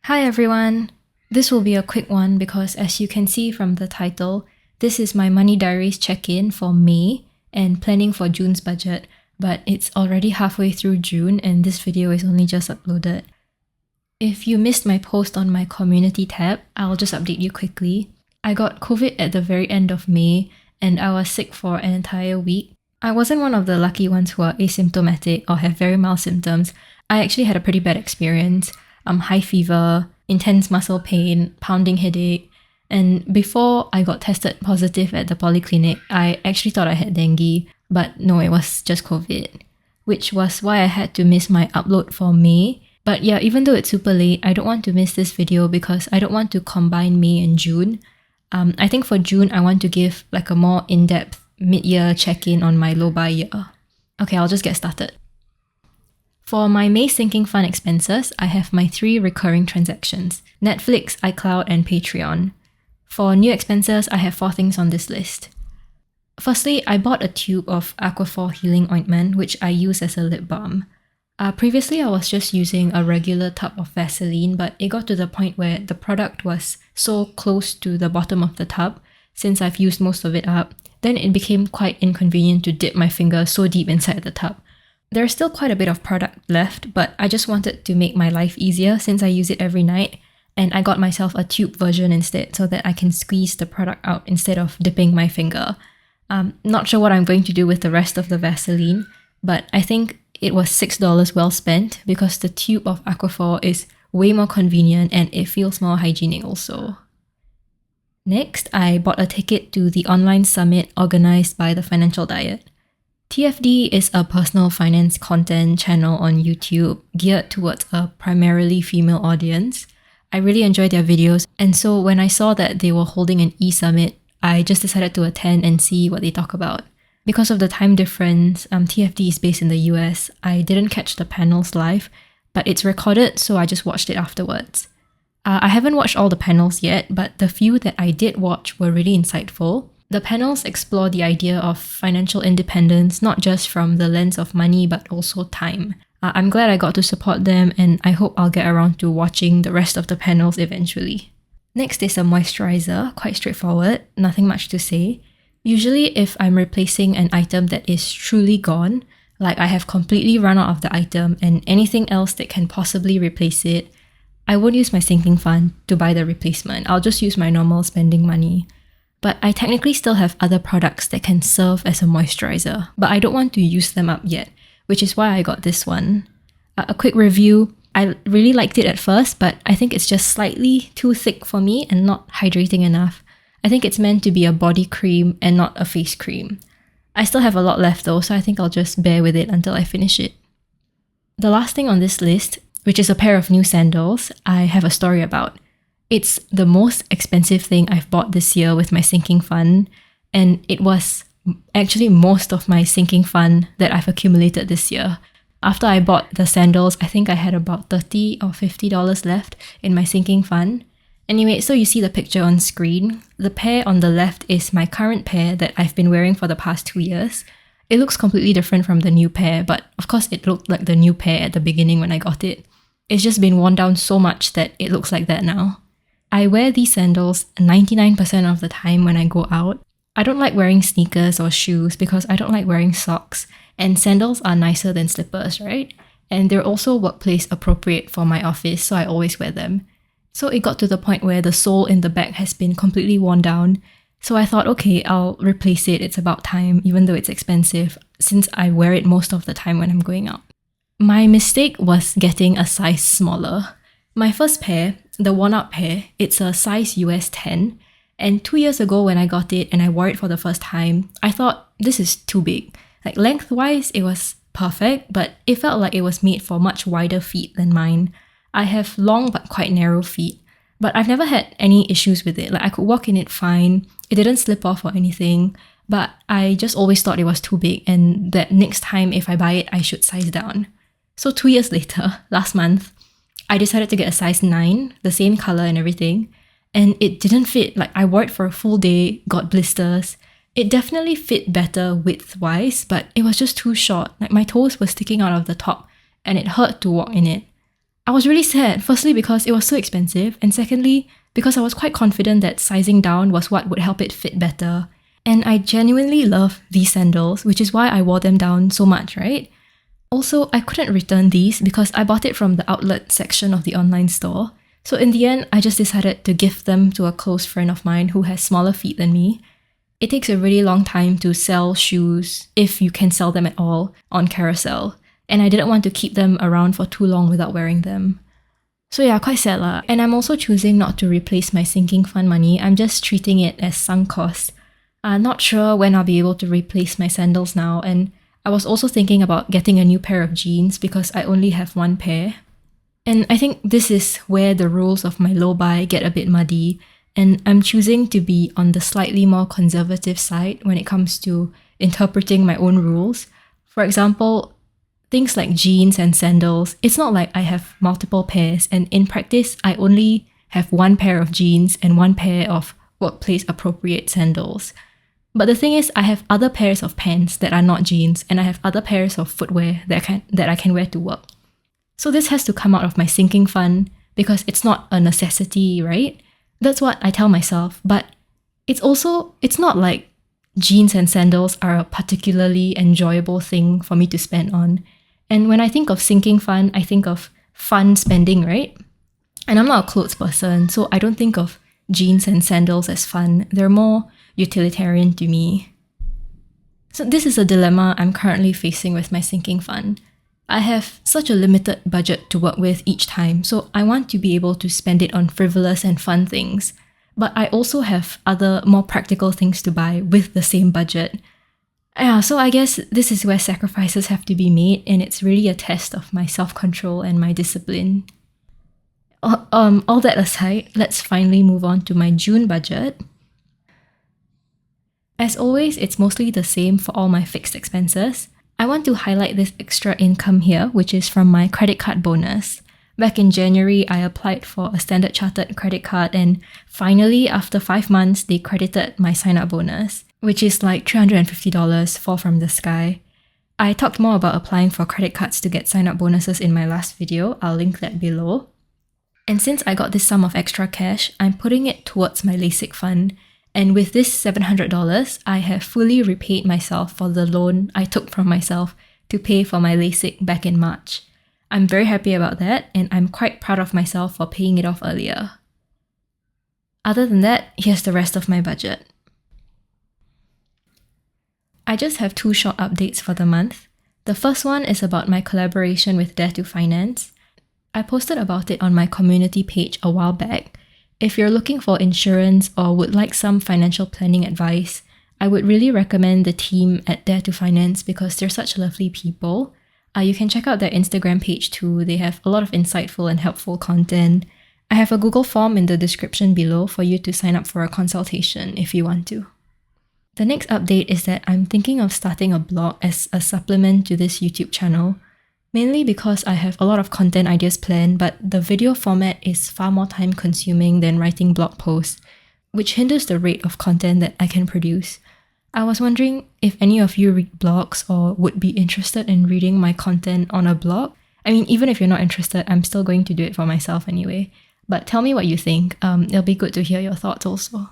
Hi everyone! This will be a quick one because as you can see from the title, this is my Money Diaries check-in for May and planning for June's budget, but it's already halfway through June and this video is only just uploaded. If you missed my post on my community tab, I'll just update you quickly. I got COVID at the very end of May and I was sick for an entire week. I wasn't one of the lucky ones who are asymptomatic or have very mild symptoms. I actually had a pretty bad experience. High fever, intense muscle pain, pounding headache, and before I got tested positive at the polyclinic, I actually thought I had dengue, but no, it was just COVID, which was why I had to miss my upload for May. But yeah, even though it's super late, I don't want to miss this video because I don't want to combine May and June. I think for June, I want to give like a more in-depth mid-year check-in on my low-buy year. Okay, I'll just get started. For my May sinking fund expenses, I have my 3 recurring transactions: Netflix, iCloud, and Patreon. For new expenses, I have 4 things on this list. Firstly, I bought a tube of Aquaphor Healing Ointment, which I use as a lip balm. Previously, I was just using a regular tub of Vaseline, but it got to the point where the product was so close to the bottom of the tub, since I've used most of it up, then it became quite inconvenient to dip my finger so deep inside the tub. There's still quite a bit of product left, but I just wanted to make my life easier since I use it every night, and I got myself a tube version instead so that I can squeeze the product out instead of dipping my finger. Not sure what I'm going to do with the rest of the Vaseline, but I think it was $6 well spent because the tube of Aquaphor is way more convenient and it feels more hygienic also. Next, I bought a ticket to the online summit organized by the Financial Diet. TFD is a personal finance content channel on YouTube geared towards a primarily female audience. I really enjoy their videos, and so when I saw that they were holding an e-summit, I just decided to attend and see what they talk about. Because of the time difference, TFD is based in the US. I didn't catch the panels live, but it's recorded, so I just watched it afterwards. I haven't watched all the panels yet, but the few that I did watch were really insightful. The panels explore the idea of financial independence, not just from the lens of money, but also time. I'm glad I got to support them, and I hope I'll get around to watching the rest of the panels eventually. Next is a moisturizer, quite straightforward, nothing much to say. Usually if I'm replacing an item that is truly gone, like I have completely run out of the item and anything else that can possibly replace it, I won't use my sinking fund to buy the replacement. I'll just use my normal spending money. But I technically still have other products that can serve as a moisturizer, but I don't want to use them up yet, which is why I got this one. A quick review, I really liked it at first, but I think it's just slightly too thick for me and not hydrating enough. I think it's meant to be a body cream and not a face cream. I still have a lot left though, so I think I'll just bear with it until I finish it. The last thing on this list, which is a pair of new sandals, I have a story about. It's the most expensive thing I've bought this year with my sinking fund, and it was actually most of my sinking fund that I've accumulated this year. After I bought the sandals, I think I had about $30 or $50 left in my sinking fund. Anyway, so you see the picture on screen. The pair on the left is my current pair that I've been wearing for the past 2 years. It looks completely different from the new pair, but of course it looked like the new pair at the beginning when I got it. It's just been worn down so much that it looks like that now. I wear these sandals 99% of the time when I go out. I don't like wearing sneakers or shoes because I don't like wearing socks, and sandals are nicer than slippers, right? And they're also workplace appropriate for my office, so I always wear them. So it got to the point where the sole in the back has been completely worn down. So I thought, okay, I'll replace it. It's about time, even though it's expensive, since I wear it most of the time when I'm going out. My mistake was getting a size smaller. My first pair, the worn-out pair, it's a size US 10, and 2 years ago when I got it and I wore it for the first time, I thought this is too big. Like lengthwise, it was perfect, but it felt like it was made for much wider feet than mine. I have long but quite narrow feet, but I've never had any issues with it. Like I could walk in it fine, it didn't slip off or anything, but I just always thought it was too big and that next time if I buy it, I should size down. So 2 years later, last month, I decided to get a size 9, the same color and everything, and it didn't fit. Like I wore it for a full day, got blisters. It definitely fit better width-wise, but it was just too short. Like my toes were sticking out of the top and it hurt to walk in it. I was really sad, firstly because it was so expensive, and secondly because I was quite confident that sizing down was what would help it fit better. And I genuinely love these sandals, which is why I wore them down so much, right? Also, I couldn't return these because I bought it from the outlet section of the online store. So in the end, I just decided to gift them to a close friend of mine who has smaller feet than me. It takes a really long time to sell shoes, if you can sell them at all, on Carousell. And I didn't want to keep them around for too long without wearing them. So yeah, quite sad lah. And I'm also choosing not to replace my sinking fund money. I'm just treating it as sunk cost. I'm not sure when I'll be able to replace my sandals now, and I was also thinking about getting a new pair of jeans because I only have one pair. And I think this is where the rules of my low buy get a bit muddy, and I'm choosing to be on the slightly more conservative side when it comes to interpreting my own rules. For example, things like jeans and sandals, it's not like I have multiple pairs, and in practice, I only have one pair of jeans and one pair of workplace appropriate sandals. But the thing is, I have other pairs of pants that are not jeans, and I have other pairs of footwear that I can wear to work. So this has to come out of my sinking fund because it's not a necessity, right? That's what I tell myself. But it's not like jeans and sandals are a particularly enjoyable thing for me to spend on. And when I think of sinking fund, I think of fun spending, right? And I'm not a clothes person, so I don't think of jeans and sandals as fun. They're more utilitarian to me. So this is a dilemma I'm currently facing with my sinking fund. I have such a limited budget to work with each time, so I want to be able to spend it on frivolous and fun things. But I also have other more practical things to buy with the same budget. Yeah, so I guess this is where sacrifices have to be made, and it's really a test of my self-control and my discipline. All that aside, let's finally move on to my June budget. As always, it's mostly the same for all my fixed expenses. I want to highlight this extra income here, which is from my credit card bonus. Back in January, I applied for a Standard Chartered credit card, and finally, after 5 months, they credited my sign-up bonus, which is like $350 fall from the sky. I talked more about applying for credit cards to get sign-up bonuses in my last video. I'll link that below. And since I got this sum of extra cash, I'm putting it towards my LASIK fund. And with this $700, I have fully repaid myself for the loan I took from myself to pay for my LASIK back in March. I'm very happy about that, and I'm quite proud of myself for paying it off earlier. Other than that, here's the rest of my budget. I just have 2 short updates for the month. The first one is about my collaboration with Dare to Finance. I posted about it on my community page a while back. If you're looking for insurance or would like some financial planning advice, I would really recommend the team at Dare to Finance because they're such lovely people. You can check out their Instagram page too. They have a lot of insightful and helpful content. I have a Google form in the description below for you to sign up for a consultation if you want to. The next update is that I'm thinking of starting a blog as a supplement to this YouTube channel. Mainly because I have a lot of content ideas planned, but the video format is far more time consuming than writing blog posts, which hinders the rate of content that I can produce. I was wondering if any of you read blogs or would be interested in reading my content on a blog. I mean, even if you're not interested, I'm still going to do it for myself anyway. But tell me what you think. It'll be good to hear your thoughts also.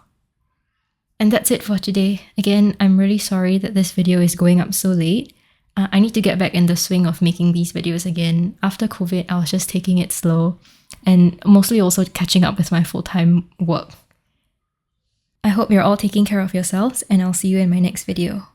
And that's it for today. Again, I'm really sorry that this video is going up so late. I need to get back in the swing of making these videos again. After COVID, I was just taking it slow and mostly also catching up with my full-time work. I hope you're all taking care of yourselves, and I'll see you in my next video.